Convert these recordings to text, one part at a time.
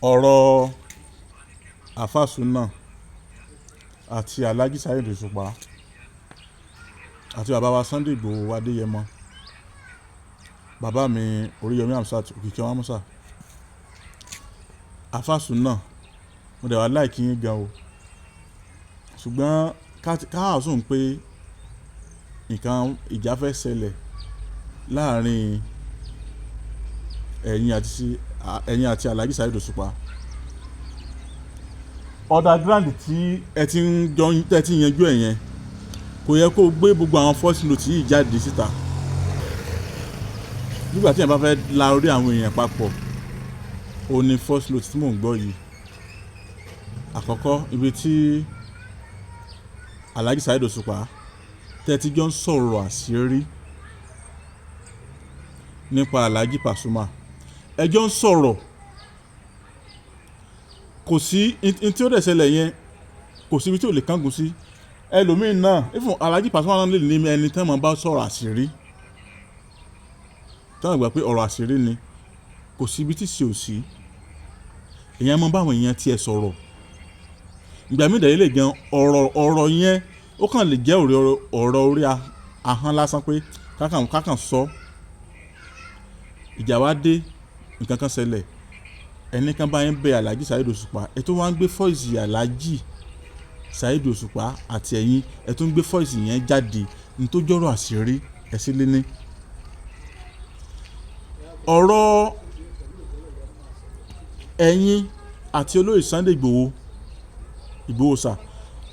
ọ̀rọ̀ Alfa Sunnah àti Alhaji Saheed Osupa àti bàbá wa Sunday Igboho Adéyẹmọ, bàbá mi Oríyọmí Hamzat Òkìkí Ọmọmúsà. Alfa Sunnah mo dẹ̀ wá láìkí yín gan o, ṣùgbọ́n káàsùn pé nǹkan ìjà fẹ́ ṣẹlẹ̀ láàrin ẹ̀yin àti Alhaji Saheed Osupa. Underground tí ẹ ti yanjú ẹ̀ yẹn kò yẹ kó gbé gbogbo àwọn first note yìí jáde síta nígbà tí ẹ bá fẹ́ la orí àwọn èèyàn papọ̀. Ó ní first note tí mò ń gbọ́ yìí. Àkọ́kọ́ ibi tí Alhaji Saheed Osupa tẹ́tí jọ ń sọ̀rọ̀ àṣírí nípa Alhaji Pasuma. Ẹjọ́ ń sọ̀rọ̀, kò sí tí ó dẹ̀ ṣẹlẹ̀ yẹn, kò sí ibi tí ò lè kángun sí. Ẹlòmíín náà ifun Alhaji Pasuma náà lè ní ẹni tí wọ́n bá sọ̀rọ̀ àṣírí tí wọ́n gbà pé ọ̀rọ̀ àṣírí ni, kò sí ibi tí sì ò sí. Èèyàn mọ báwọn èèyàn tiẹ̀ sọ̀rọ̀. Ìgbà mí dẹ̀ lè gan ọ̀rọ̀ yẹn ó kàn lè jẹ́ ọ̀rọ̀ orí ahọ́n lásán pé kákàn sọ. Ìjà wá dé, nǹkan kan ṣẹlẹ̀, ẹni kan bá yẹn bẹ Alhaji Saheed Osupa, ẹ tó wá ń gbé fọ́ìsì Alhaji Saheed Osupa àti ẹ̀yin ẹ tó ń gbé fọ́ìsì yẹn jáde ní tó jọ́rọ̀ àṣírí ẹ sí lé ní. Ọ̀rọ̀ ẹ̀yin àti olóyè Sunday Igboho sà,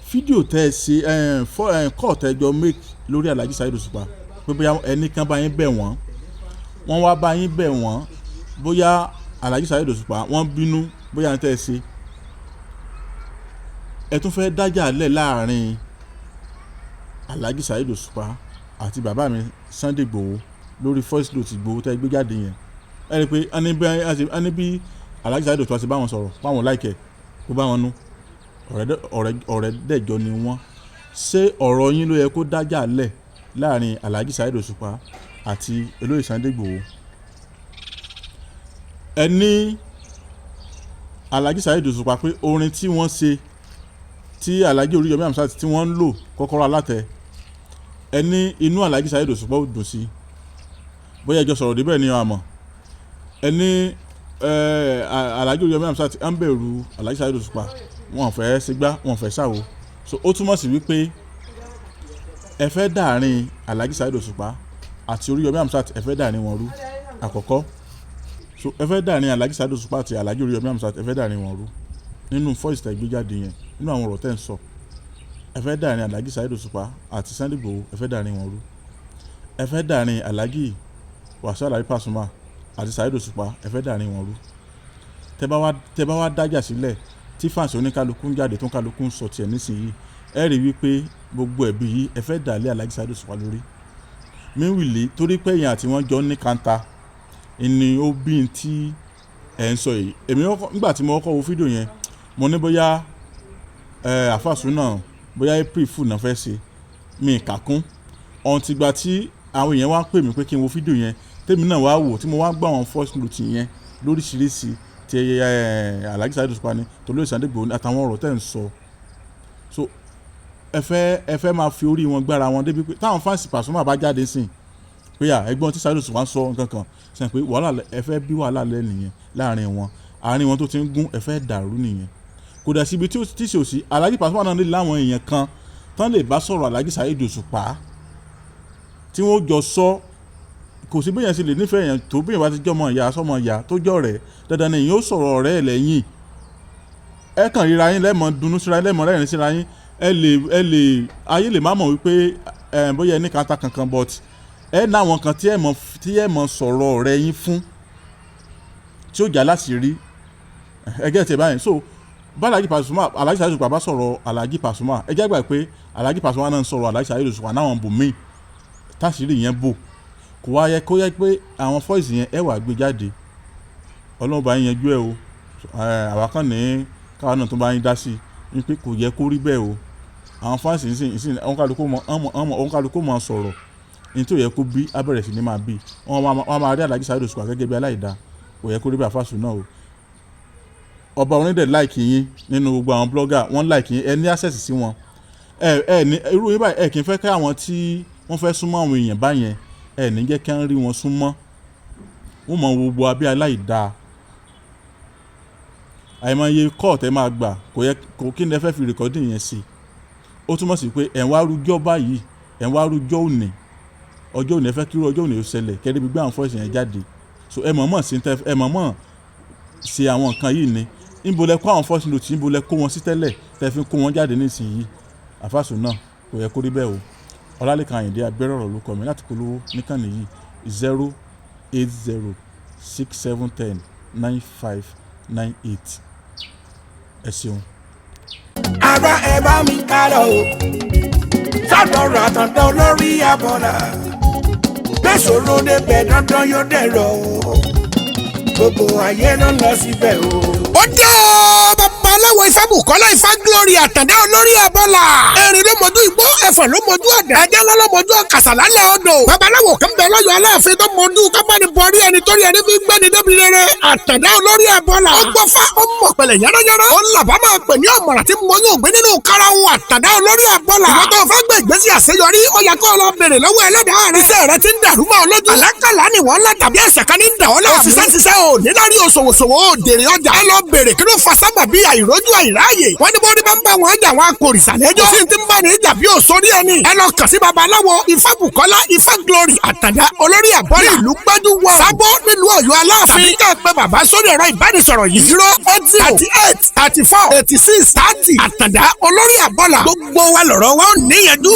fídíò tẹ́ ẹ ṣe kọ́ tẹ́ jọ make lórí Alhaji Saheed Osupa pé bóyá ẹni kan bá yín bẹ̀ wọ́n wá bá yín bẹ̀ wọ́n, bóyá Alhaji Saheed Osupa wọ́n bínú, bóyá tẹ́ ẹ ṣe ẹ tún fẹ́ dájà lẹ̀ láàrin Alhaji Saheed Osupa àti bàbá mi Sunday Igboho lórí first note Igboho tẹ́ gbé jáde yẹn. Ẹ rí i pé a ní bí Alhaji Saheed Osupa ti bá wọn sọ̀rọ̀, báwọn láìkẹ̀ kó bá wọn nú, ọ̀rẹ́ dẹ̀jọ́ ni wọ́n. Ṣé ọ̀rọ̀ yín ló yẹ kó dájà lẹ̀ láàrin Alhaji Saheed Osupa àti olóyè Sunday Igboho? Ẹ ní Alhaji Saheed Osupa pé orin tí wọ́n ṣe tí Alhaji Oríyọmí Hamzat tí wọ́n ń lò Kọ́kọ́rọ́ Alátẹ, ẹ ní inú Alhaji Saheed Osupa ò dùn sí, bóyá ẹjọ́ sọ̀rọ̀ débẹ̀ ni àmọ́ ẹ ní Alhaji Oríyọmí Hamzat ń bẹ̀rù Alhaji Saheed Osupa, wọn fẹ́ ṣègbà wọn fẹ́ ṣàwò. So ó túmọ̀ sí wípé ẹ fẹ́ dàárín Alhaji Saheed Osupa àti Oríyọmí Hamzat, ẹ fẹ́ dàárín wọn rú. Àkọ́kọ́, so ẹ fẹ́ dàárín Alhaji Saheed Osupa àti Alhaji Oríyọmí Hamzat, ẹ fẹ́ dàárín wọn rú nínú voice tẹ́ gbé jáde yẹn, nínú àwọn ọ̀rọ̀ tẹ́ ń sọ. Ẹ fẹ́ dàárín Alhaji Saheed Osupa àti Sunday Igboho, ẹ fẹ́ dàárín wọn rú. Ẹ fẹ́ dàárín Alhaji Alhaji Pasuma àti Saheed Osupa, ẹ fẹ́ dàárín wọn rú. Tẹ́ bá wá dájà sílẹ̀ tí fàǹsì oníkálukú ń jáde tó ń kálukú ń sọ tiẹ̀ nísìnyí, ẹ rí wípé gbogbo ẹ̀bí yìí ẹ fẹ́ dàlé Alhaji Saheed Osupa lórí. Míwìlì torí pé èèyàn àti wọn jọ ní kanta ni ó bí n tí ẹ̀ ń sọ yìí. Èmi nígbà tí mo kọ́kọ́ wo fídíò yẹn, mo ní bóyá Alfa Sunnah bóyá April Fool náà fẹ́ ṣe, mi kàkún. Ọ̀n ti gba tí àwọn èèyàn wá pè mí pé kí n wo fídíò yẹn, tèmi náà wá wò tí mo wá gbọ́ àwọn first note yẹn lóríṣiríṣi tí Alhaji Saheed Osupa ni tolóyè Sunday Igboho àtàwọn ọ̀rọ̀ tẹ́ ń sọ. So ẹ fẹ́ máa fi orí wọn gbára wọn débi pé táwọn fáǹsì Pasuma bá jáde sìn pé ẹgbọ́n tí Saheed Osupa ń sọ nǹkan kan sẹ́yìn pé wàhálà ẹ fẹ́ bí wàhálà lẹ́ nìyẹn láàrin wọn, àárín wọn tó ti ń gún ẹ fẹ́ dàrú nìyẹn. Kò dẹ̀ síbi tí sì ò sí. Alhaji Pasuma náà lè láwọn èèyàn kan tán lè bá sọ̀rọ̀ Alhaji Saheed Osupa tí wọ́n jọ sọ. Kò sí bẹ́yẹn sì lè nífẹ̀ẹ́ èèyàn tó bí ìwà ti jọmọ ìyá sọmọ ìyá tó jọ rẹ̀, dandan ni èèyàn ó sọ̀rọ̀ ọ̀rẹ́ ẹ̀ lẹ́yìn. Ẹ kàn ríra yín lẹ́mọ̀ dunú síra yín, lẹ́mọ̀ rẹ́rìn síra yín, ayé lè má mọ̀ wípé bóyá ẹni kan ta kankan, but ẹ ní àwọn kan tí ẹ mọ̀ sọ̀rọ̀ ọ̀rẹ́ yín fún tí ó jà láti rí ẹgẹ́ tẹ̀ báyìí. So bá Alhaji Saheed Osupa bá sọ̀rọ̀ Alhaji Pasuma, ẹ jẹ́ gbà pé Alhaji Pasuma náà ń sọ̀rọ̀ Alhaji Saheed Osupa náà bò míì táṣírí yẹn bò. Kò wá yẹ kó yẹ pé àwọn fọ́ìsì yẹn ẹ wà gbé jáde. Ọlọ́run bá yín yanjú ẹ o. Àwa kan ní káwọn náà tó bá yín dá sí i pé kò yẹ kó rí bẹ́ẹ̀ o. Àwọn fáǹsì ìsìn òun kálukú mọ̀ sọ̀rọ̀ ní tó yẹ kó bí abẹ́rẹ́ sí ni máa bí. Wọ́n máa rí Alhaji Saheed Osupa gẹ́gẹ́ bí aláìda. Kò yẹ kó rí bẹ́ẹ̀ Alfa Sunnah o. ọba onídẹ̀ láìkì yín nínú gbogbo àwọn blogger wọ́n láìkì yín ẹ ní access sí wọn ẹ ní irú yín báyìí ẹ kì í fẹ́ ká àwọn tí wọ́n fẹ́ súnmọ́ àwọn èèyàn báyẹn ẹ ní jẹ́ kí wọ́n rí wọn súnmọ́ wọ́n mọ gbogbo abẹ́ aláìdáa àìmọye kọ́ọ̀tù ẹ máa gbà kò kí ni ẹ fẹ́ fi rìkọ́dì yẹn sí ó túmọ̀ sí pé ẹ̀ ń wá rújọ́ báyìí ẹ̀ ń wá rújọ́ òní ọjọ́ òní ẹ fẹ́ kí irú ọjọ́ òní ó ṣẹlẹ̀ kẹ́rẹ́ gbígbé àwọn fọ́ọ̀sì yẹn jáde so ẹ mọ̀ọ́mọ̀ ṣe àwọn nǹkan yìí ni níbo lẹ kó àwọn fọ́ọ̀sì lòtì níbo lẹ kó wọn sí tẹ́lẹ̀ tẹ́ fi kó wọn jáde nísìnyí àfàsùn náà kò yẹ kó rí bẹ́ẹ̀ o Ọlálékan Àyìndé abẹ́rẹ́ ọ̀rọ̀ ló kọ́ mi láti polówó níkànnì yìí 08067109598 ẹ ṣeun. ara ẹ bá mi kálọ o sọdọ̀rọ̀ àtọ̀dọ̀ olórí abọ́là gbèsòro débẹ̀ dandan yóò dẹ̀rọ̀ o gbogbo ayé ló ń lọ síbẹ̀ o. ó jẹ́ ọ́ babaláwo Ifábùkọ́lá Ifá Glory àtàndá olórí abọ́là erin ló mọjú igbó ẹ̀fọ̀n ló mọjú ọ̀dà ẹ̀jẹ̀ ló mọjú ọ̀kàsàlálẹ̀ odò babaláwo kan bẹ lọ́yọ̀ Aláàfin tó mọjú kábàánì bọ̀rí ẹni torí ẹni fi gbẹ́ni débi rere àtàndá olórí abọ́là ó gbọ́ fá ó mọ̀ pẹ̀lẹ̀ yánnayánná ó làbá máa pè ní ọ̀mọ̀ràn tí mo yóò gbé nínú karahun àtàndá olórí abọ́là ìwọ́n tó fẹ́ gbé ìgbésí àṣeyọrí ó yẹ kó lọ bèrè lọ́wọ́ ẹlẹ́dàá rẹ iṣẹ́ rẹ ti ń dàrú mọ́ ọ lójú àlákàlà ni wọ́n lá tàbí ẹ̀ṣẹ̀ kan ní ń dà ọ́ láàmú òṣìṣẹ́ ò ní lárí òṣòwòṣòwò ò dèrè ọjà ẹ lọ bèrè kí ló fa sábà bí àìrójú àìráyè wọ́n ní bọ́dí bá ń bá wọn jà wọn akórìṣà lẹ́jọ́ sí ti ń bá ní ìjà bí òṣòrí ẹni ẹ lọ kàn sí babaláwo Ifábùkọ́lá Ifá Glory àtàndá olórí àbọ́là ìlú gbẹ́jú wọ sábọ́ nílùú Ọ̀yọ́ Aláàfin àbíkẹ́ pé bàbá sórí ẹ̀rọ ìbánisọ̀rọ̀ yìí 08038348630 àtàndá olórí àbọ́là gbogbo wa lọ̀rọ̀ wa ò níyànjú.